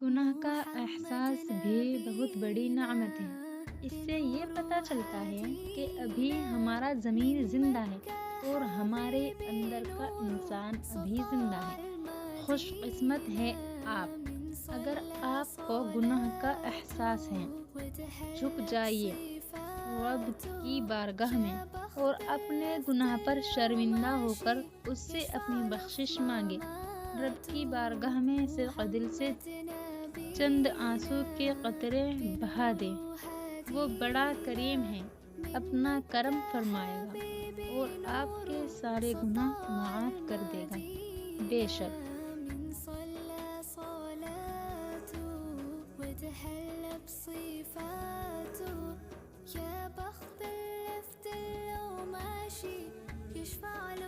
گناہ کا احساس بھی بہت بڑی نعمت ہے۔ اس سے یہ پتہ چلتا ہے کہ ابھی ہمارا ضمیر زندہ ہے اور ہمارے اندر کا انسان ابھی زندہ ہے۔ خوش قسمت ہے آپ اگر آپ کو گناہ کا احساس ہے۔ جھک جائیے رب کی بارگاہ میں اور اپنے گناہ پر شرمندہ ہو کر اس سے اپنی بخشش مانگے۔ رب کی بارگاہ میں صدق دل سے چند آنسو کے قطرے بہا دے۔ وہ بڑا کریم ہے، اپنا کرم فرمائے گا اور آپ کے سارے گناہ معاف کر دے گا۔ بے شک وتحلى بصفاته يا بخت اللي في دله ماشي يشفع